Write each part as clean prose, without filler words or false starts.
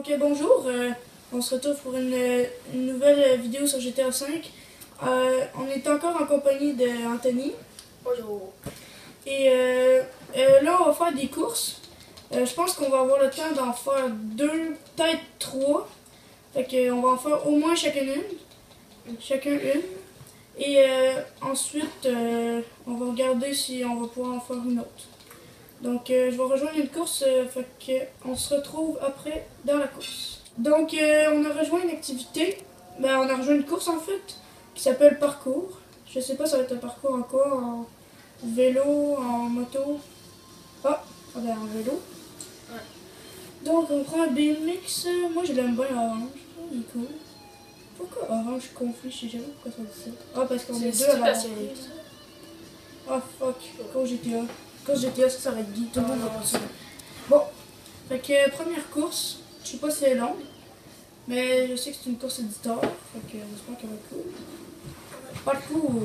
Donc bonjour, on se retrouve pour une nouvelle vidéo sur GTA V. On est encore en compagnie d'Anthony. Bonjour. Et là, on va faire des courses. Je pense qu'on va avoir le temps d'en faire deux, peut-être trois. Fait qu'on va en faire au moins chacun une. Et ensuite, on va regarder si on va pouvoir en faire une autre. Donc, je vais rejoindre une course, fait qu'on se retrouve après dans la course. Donc, on a rejoint une activité, ben, on a rejoint une course en fait, qui s'appelle parcours. Je sais pas, ça va être un parcours en quoi, en vélo, en moto. Ah, ben, en vélo. Ouais. Donc, on prend un BMX. Moi, je l'aime bien orange. Il est cool. Pourquoi orange conflit? Je sais jamais pourquoi ça dit ça. Ah, parce qu'on est deux à l'avoir pris. Ah, fuck. Cause GTA. Cause GTA, ça va être Guy. Tout le monde va passer. Bon. Fait que première course. Je sais pas si elle est longue. Mais je sais que c'est une course éditeur. Fait que j'espère qu'elle va être cool. Parcours.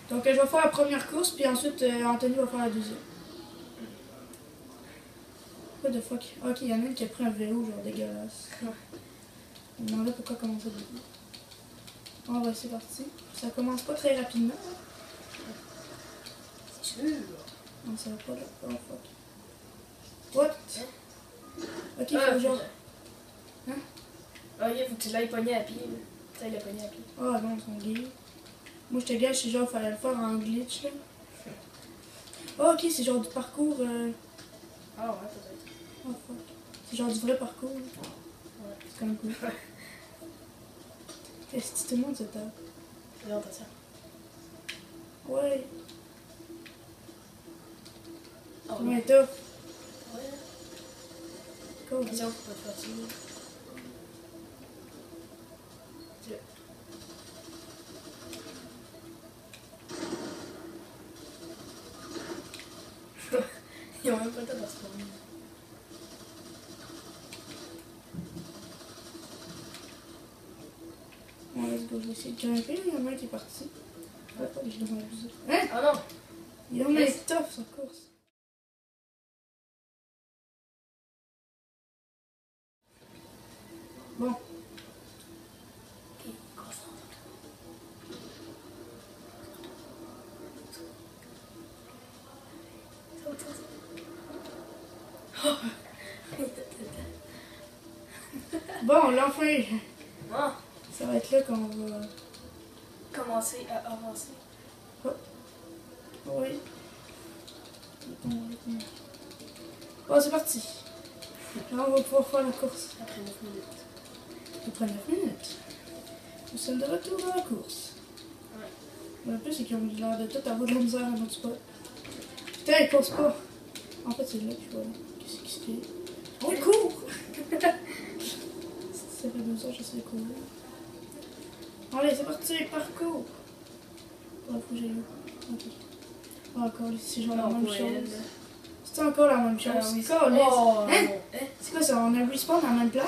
Donc je vais faire la première course. Puis ensuite Anthony va faire la deuxième. What the fuck? Ok, il y en a une qui a pris un vélo genre dégueulasse. On me demandait pourquoi commencer début. Bon, bah c'est parti. Ça commence pas très rapidement. C'est sûr. Non, ça va pas là. Oh fuck. What? Ok, Ah, faut genre. Hein? Ah, ok, faut que tu l'ailles pogner à pied. Tu ailles le pogner à pied. Ah non, ils sont gays. Moi je te gâche, c'est genre, fallait le faire en glitch là. Oh, ok, c'est genre du parcours. Ah, ouais, peut-être. Oh fuck. C'est genre du vrai parcours. Ouais. C'est quand même cool. Est-ce que tout le monde se tape? Fais attention. Ouais. Oh, Comment est tough? ouais. Cool. Attention, faut pas te fatiguer. Ils ont même pas le temps de se prendre. Bon, let's go, je vais essayer de grimper. Il y en a un qui est parti. Ouais, je dois m'abuser. Hein? Ah non! Il y en a un tough sa course. Bon. Ok, concentre-toi. Saute, saute. Bon, l'enfin. Bon, Ça va être là qu'on va. commencer à avancer. Oui. Bon, c'est parti. Là, on va pouvoir faire la course. Après 9 minutes. Après 9 minutes. Nous sommes de retour dans la course. Ouais. Le plus, c'est qu'ils ont l'air de tout avoir de la misère à notre spot. Putain, ils courent pas. En fait, c'est là que je vois. Qu'est-ce qui se fait? On court! Ça fait 2 heures, j'essaie de courir. Allez, c'est parti, parcours! Ouais, faut que j'aille où? Ok. Ah, encore, c'est genre la même chose. C'est encore la même chose. Oui, Oh, oh, hein? non. Hein? C'est quoi ça? On a respawn à la même place?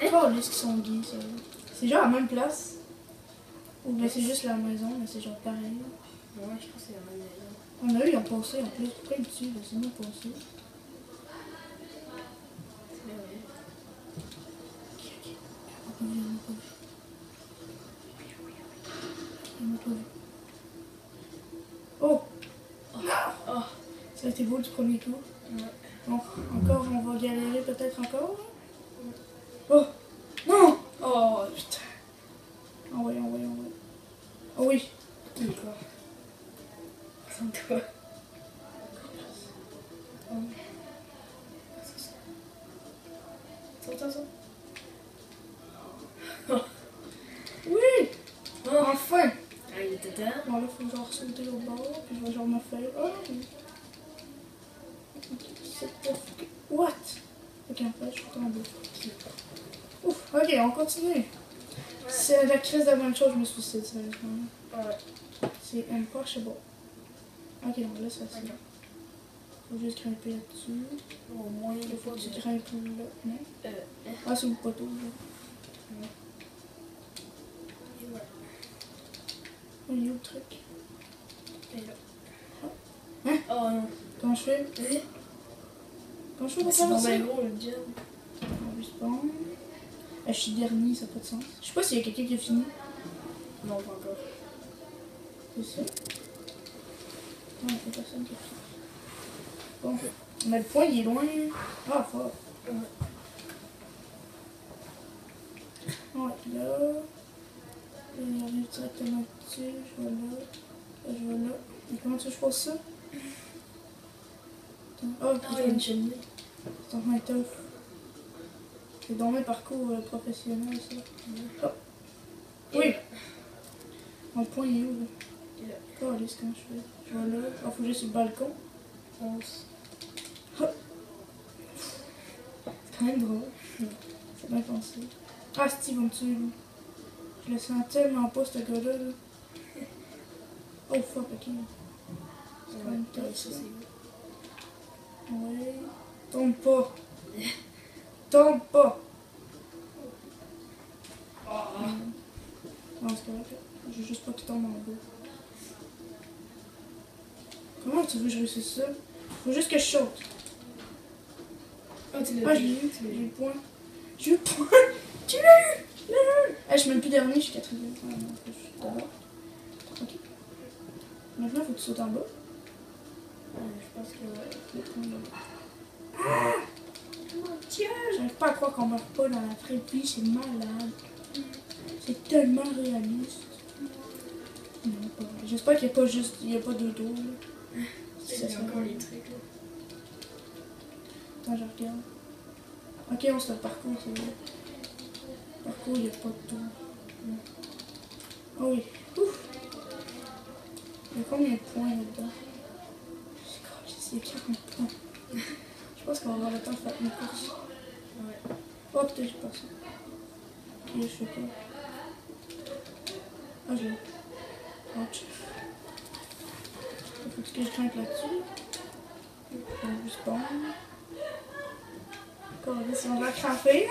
Hein? Oh, les qui sont gays, ça. C'est genre à la même place. Ou bien c'est juste la maison, mais c'est genre pareil. Ouais, je pense que c'est la même maison. On a eu, ils ont passé en plus. Pourquoi ils tuent? C'est nous passé. Mais ouais. Ok, ok. On n'a pas vu. On n'a pas vu. Oh! Oh. Ça a été beau du premier coup. Ouais. Bon, encore, on va galérer peut-être encore. Oh! Non! Oh, putain. Envoyez. Oh oui! D'accord. Concentre-toi. Saute. Oui! Oh. Enfin! Ah, il était temps. Bon, là, faut genre sauter au bord, puis je vais genre me faire. Oh! What? Ok, en fait, je suis tombée. Ouf, ok, on continue. Ouais. C'est la crise de la même chose, je me suicide, sérieusement. Ouais. C'est impossible. Ok, on laisse ça. Ok. Faut juste grimper là-dessus. Au moins, Il faut que tu grimpes là. Non? hein? Ah, c'est le poteau, là. Et voilà. Il y a le truc. Et là. Hein? Oh non. Comment je fais? Hein? Comment je fais pour C'est faire ça? bien gros le job. Ah, je suis dernier, ça n'a pas de sens. Je sais pas s'il y a quelqu'un qui a fini. Non, pas encore. C'est ça? Non, il n'y a personne qui a fini. Bon. Mais le point, il est loin. Ah, fort. Ouais, là. Il arrive directement dessus. Je vais là. Je vais là. Et comment tu veux que je fasse ça? Attends. Oh, Ah, il y a une cheminée. c'est en train de tough. C'est dans mes parcours professionnels, ça. Oh. Oui! Mon point, il est où, là? Il est là. Calisse, comment je fais? Je vais là. Ah, faut que j'aille sur le balcon. 11. C'est quand même drôle. C'est bien pensé. Ah, Steve va me tuer, lui. Je le sens tellement pas, ce gars-là. Là. Oh, fuck, ok. C'est quand même Ouais, tough, ça, ça. c'est Ouais. Tombe pas. Tombe pas. Non, c'est correct. Je veux juste pas qu'il tombe en bas. Comment tu veux que je réussisse ça? Faut juste que je saute. Ah, tu l'as Ah, je l'ai eu. J'ai eu le point. J'ai eu le point. Tu l'as eu. Je l'ai eu. Ah, je suis même plus dernier, je suis quatrième. Ah, non, je suis d'abord. Ok. Maintenant, faut que tu sautes en bas. Je pense que ouais. Le point là. Ah! Mon Dieu! J'arrive pas à croire qu'on meurt pas dans la vraie vie, c'est malade. C'est tellement réaliste. Non, pas vrai. J'espère qu'il n'y a pas juste. Il y a pas de dos là. Il y a encore les trucs là. Attends, je regarde. Ok, on se fait le parcours, c'est vrai. Le parcours, il n'y a pas de dos. Ah oui. Ouf! Il y a combien de points là-dedans? Il y a 40 points. Je pense qu'on va avoir le temps de faire une course. Ouais. Oh putain, j'ai pas ça. Ok, je fais pas. Ah, j'ai. Ouch. Faut que je grimpe là-dessus. On va juste bombe. Encore si on va cramper.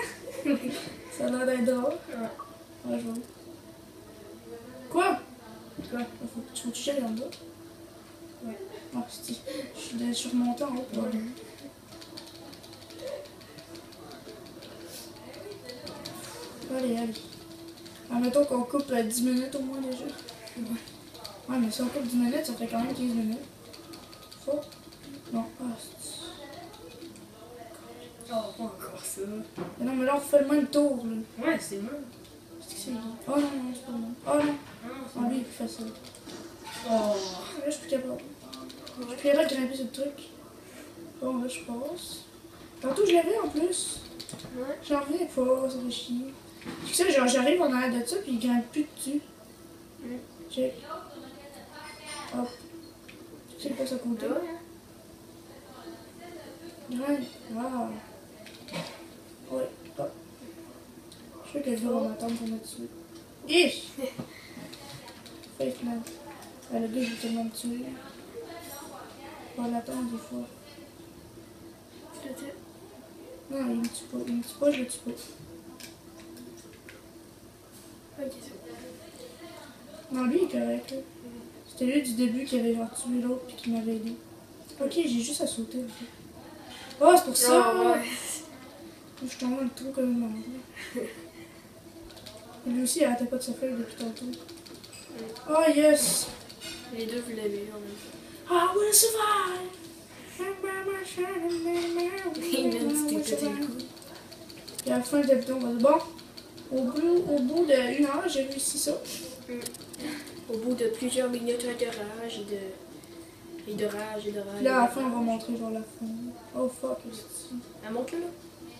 Ça a l'air d'être drôle. Ouais. Ouais, je vois. Quoi? Quoi? Faut que tu touches en bas. Ouais. Ah, je suis remontée en haut. Ouais. Allez, allez. Admettons qu'on coupe 10 minutes au moins déjà. Ouais, mais si on coupe 10 minutes, ça fait quand même 15 minutes. Faux? Non. Ah, c'est... Oh, pas encore ça. Mais non, mais là, on refait le même tour, là. Ouais, c'est bon. Qu'est-ce que c'est? Oh non, non, c'est pas bon. Oh non. Ah, lui, il est plus facile. Oh. Là, je suis plus capable. Je suis plus capable de grimper sur le truc. Bon, là, je passe. Tantôt, je l'avais en plus. Ouais. J'en reviens pas, ça fait chier. Tu sais, genre, j'arrive en arrière de ça, puis il grimpe plus dessus. Check. Hop. Tu sais pas ça compter. Ouais. Grimpe. Wow. Ouais, hop. Je sais que le gars va m'attendre pour mettre dessus. Ich! Fake man. Le gars, il veut tellement me tuer. On va l'attendre des fois. Non, il me tue pas. Il me tue pas, je le tue pas. Ok, c'est bon. Non, lui, il est correct, là. C'était lui du début qui avait genre tué l'autre puis qui m'avait aidé. Ok, j'ai juste à sauter, en fait. Oh, c'est pour ça! Oh, ouais. Je suis tombée le trou comme une merde. Lui aussi, il arrêtait pas de se faire depuis tantôt. Oh, yes! Les deux, vous l'avez eu en même I will survive! temps. Même si t'es pété le coup. Et à la fin de la vidéo, on va dire bon, au bout d'1 heure, j'ai réussi ça. Au bout de plusieurs minutes de rage et de rage. Puis là, à la fin, on va montrer genre la fin. Oh fuck, c'est... Elle monte là?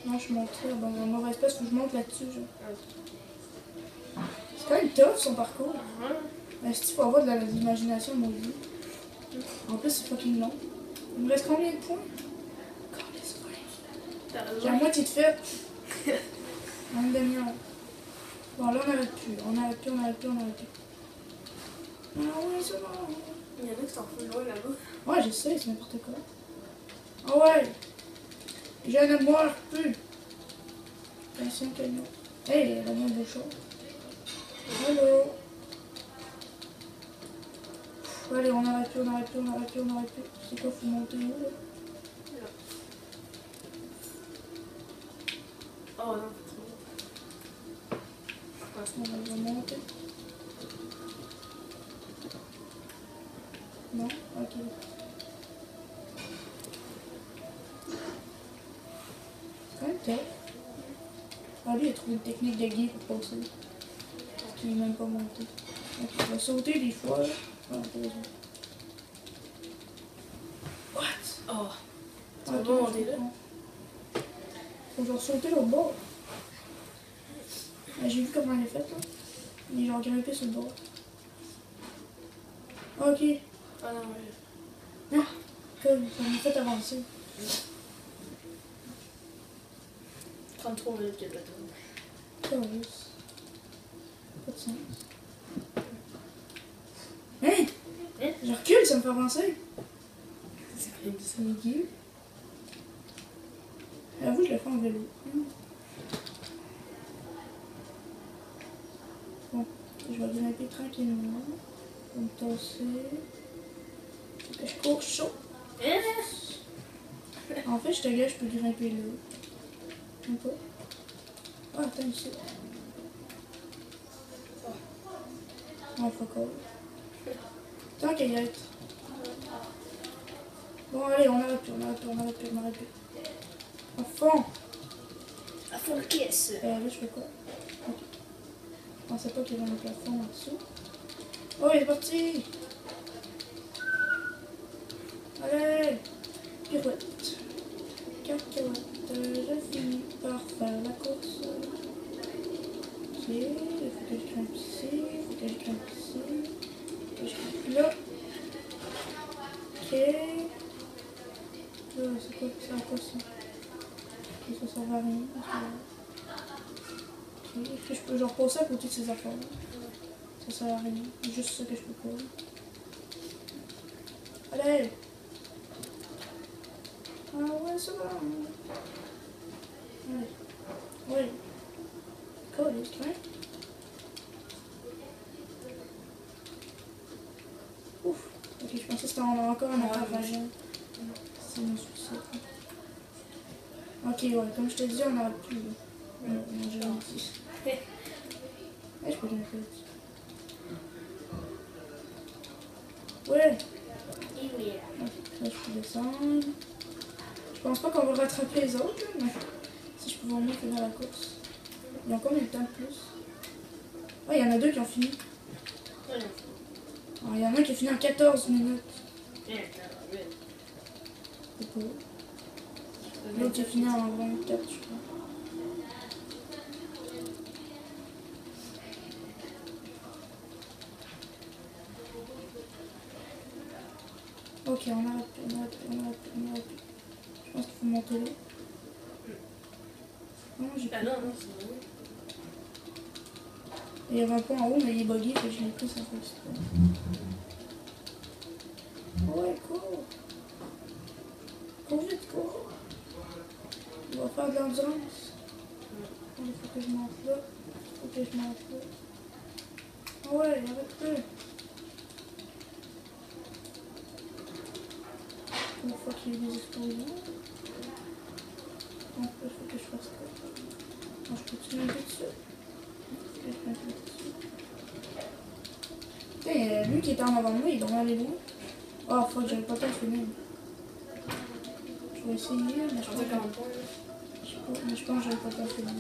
Non, je montrais dans la mauvaise place, faut que je monte là-dessus, genre. Ok. C'est quand même tough son parcours. Uh-huh. Est-ce qu'il faut avoir de l'imagination, moi je dis. En plus, c'est fucking long. Il me reste combien de points? J'ai la moitié de fait. En une demi-heure. Bon, là, on n'arrête plus. On n'arrête plus. Ah ouais, c'est bon. Il y en a qui sont plus loin là-bas. Ouais, je sais, c'est n'importe quoi. Ah ouais. Je ne meurs plus. Attention, camion. Hey, elle a bien de choses. Allô. Allez, on n'arrête plus. C'est quoi, faut monter où, là? Oh non, On va remonter. Non? Ok. C'est quand même top. Ah, lui, il a trouvé une technique de guide pour passer. Parce qu'il n'est même pas monté. Donc, il va sauter des fois. Ah, t'as raison. What? Oh, tu Ah, vas pas monter là? Faut genre sauter l'autre bord. Ah, j'ai vu comment il est fait là. Il est genre grimpé sur le bord. Ok. Ah non, ouais. Comme ça m'a fait avancer. 33 minutes de plateau. Curious. Pas de sens. Hein? Hein? Je recule, ça me fait avancer. C'est quand même C'est dégueu. Avoue, je le fais en vélo. Bon, je vais grimper tranquillement. Je vais me tasser. Faut que je cours chaud. En fait, je te gage, je peux grimper là. Un peu. Ah, attends ici. Oh, fuck all. Tant qu'à y être. Bon, allez, on arrête plus, on arrête plus, on arrête plus, on arrête plus. À fond. À fond de caisse. Là, je fais quoi? Ok. Je pensais pas qu'il y avait un plafond en dessous. Oh, il est parti! Allez! Pirouette. Cacahuète. Je finis par faire la course. Ok, il faut que je grimpe ici, il faut que je grimpe ici. Il faut que je grimpe là. Ok. Là, c'est quoi? C'est à quoi ça? Ça sert à rien. Ok, est-ce que je peux genre passer à côté de ces affaires là? Ça sert à rien. Juste ça que je peux pas. Allez! Ah ouais, ça va. Allez. Oui. Cool, il est ouf. Ok, je pensais que c'était encore un affaire fragile. C'est mon souci. Ok, ouais, comme je te dis, on n'arrête plus. Non, j'ai menti. Ouais, je peux grimper là-dessus. Ouais! Ok, là, je peux descendre. Je pense pas qu'on va rattraper les autres, là, mais si je pouvais au moins finir la course. Il y a combien de temps de plus? Ah, il y en a deux qui ont fini. Ah, il y en a un qui a fini en 14 minutes. C'est cool. L'autre qui a fini en 24, je crois. Ok, on arrête plus, on arrête plus, on arrête plus, on arrête plus. Je pense qu'il faut monter là. Non, j'ai Ah plus. non, non, c'est vrai. Il y avait un point en haut, mais il est bugué, fait que je l'ai pris sans faire. Ouais, cours. Cours vite, cours. On va faire de l'endurance. Il faut que je monte là. Il faut que je monte là. Ah ouais, arrête plus. Une fois qu'il y a des explosions. Donc, il faut que je fasse ça. Non, je continue un peu dessus. Je fais un peu dessus. Putain, lui qui était en avant de moi, il devrait aller loin. Oh, fuck, j'avais pas le temps de finir. Je vais essayer, mais je pense que j'avais pas le temps de finir.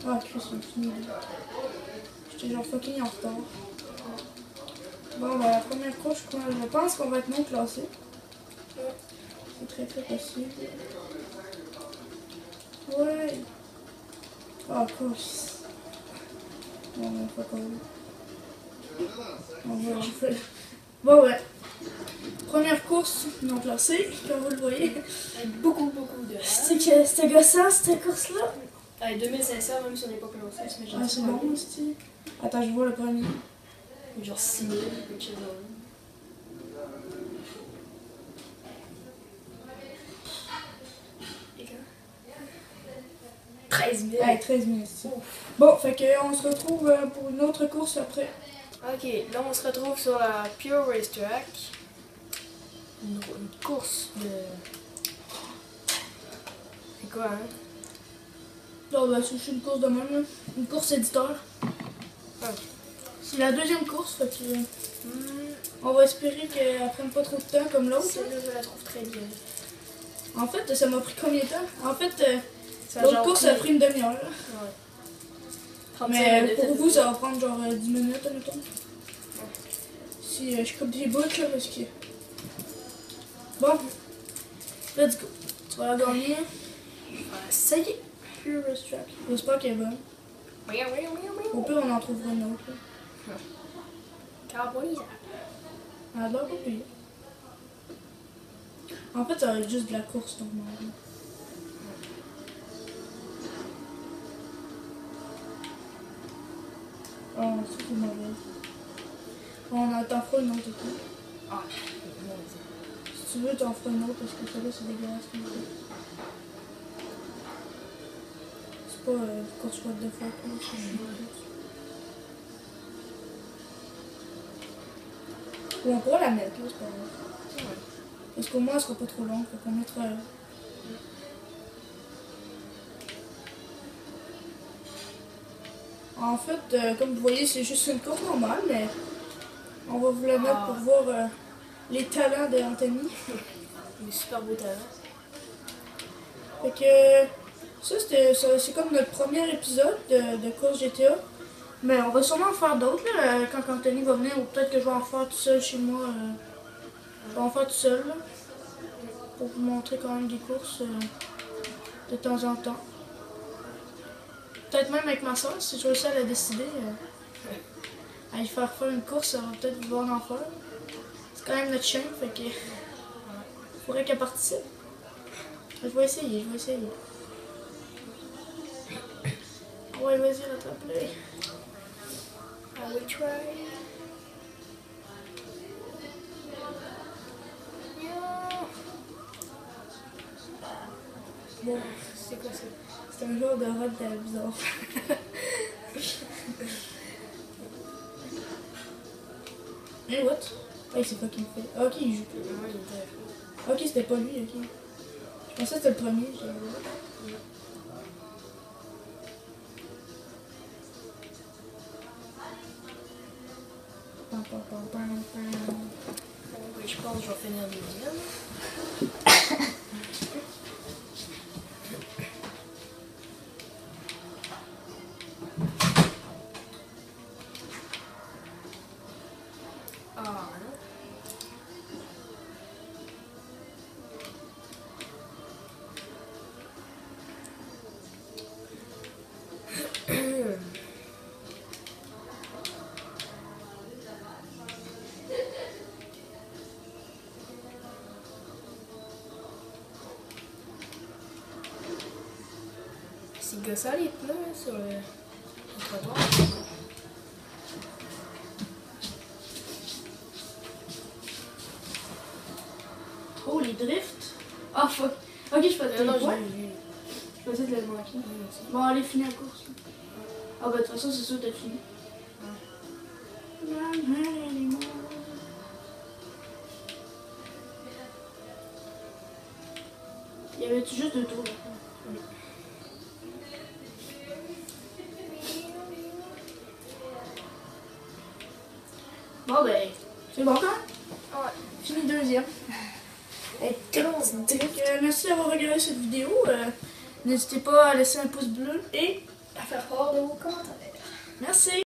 Ah, Chris, on finit là. J'étais genre fucking en retard. Bon, bah, la première course, je pense qu'on va être non classé. C'est très très possible. Ouais. Ah, course. Bon, bah, faut quand même. Bon, ouais, j'ai fait. Bon, ouais. Première course non classée, comme vous le voyez. Avec beaucoup de. C'était gossant cette course-là. Avec 2500, même si on n'est pas classé, c'est Ah, c'est bon, aussi. Attends, je vois le premier. Genre 6000, quelque chose comme 13 000. Ouais, 13 000. Bon, fait qu'on se retrouve pour une autre course après. Ok, là on se retrouve sur la Pure Racetrack. Une course de. C'est quoi, hein? Non, bah, c'est une course de même, là. Une course éditeur. Ah. C'est la deuxième course, fait que. On va espérer qu'elle prenne pas trop de temps comme l'autre. Celle-là, je la trouve très bien. En fait, ça m'a pris combien de temps? En fait, Ça a l'autre genre course, pris- ça a pris une demi-heure. là. Ouais. 35 Mais minutes, pour à vous, peu ça va prendre genre 10 minutes, admettons. Si je coupe des bouts, là, parce que. Bon, let's go. Tu vas la gagner. près. Ça y est. Pure Track. J'espère qu'elle est bonne. Au pire, on en trouvera une autre. là. Carbonisable. Elle a l'air pas pire. En fait, ça va être juste de la course normale. là. Oh, ça c'est mauvais. On t'en fera une autre, ok? Ah, Si tu veux, t'en feras une autre parce que celle-là c'est dégueulasse. C'est pas course what the fuck, là, c'est une course. Ou on pourra la mettre, là, c'est pas grave. Parce qu'au moins elle sera pas trop longue, fait qu'on mettra. En fait, comme vous voyez, c'est juste une course normale, mais on va vous la mettre pour voir les talents d'Anthony. des super beaux talents. Fait que c'est comme notre premier épisode de course GTA. Mais on va sûrement en faire d'autres là, quand Anthony va venir, ou peut-être que je vais en faire tout seul chez moi. Je vais en faire tout seul là, pour vous montrer quand même des courses de temps en temps. Peut-être même avec ma soeur, si je réussis à la décider, à lui faire une course, ça va peut-être vouloir en faire. C'est quand même notre chien, fait que faudrait qu'elle participe. Je vais essayer. Ouais, vas-y, rattrape-le. I will try. Bon, C'est quoi ça? c'est un genre de robe bizarre. Et what? Ah, c'est pas qu'il fait. Ah, ok, il joue plus. Ouais, il était. Ok, c'était pas lui, ok. Je pensais que c'était le premier. Oui, je pense que je vais finir deuxième. Ah non. C'est gossant les pneus sur le trottoir. Oh, les drifts. Ah, fuck. Ok, je peux te Non, le j'ai voir. vu. Je pensais que le manquer. Bon, allez, finis la course. Ah, bah, de toute façon, c'est sûr que t'as fini. Il y avait juste 2 tours là. Bon, ben, c'est bon quand même. Ouais. Fini deuxième. Merci d'avoir regardé cette vidéo. N'hésitez pas à laisser un pouce bleu et À faire part de vos commentaires. merci.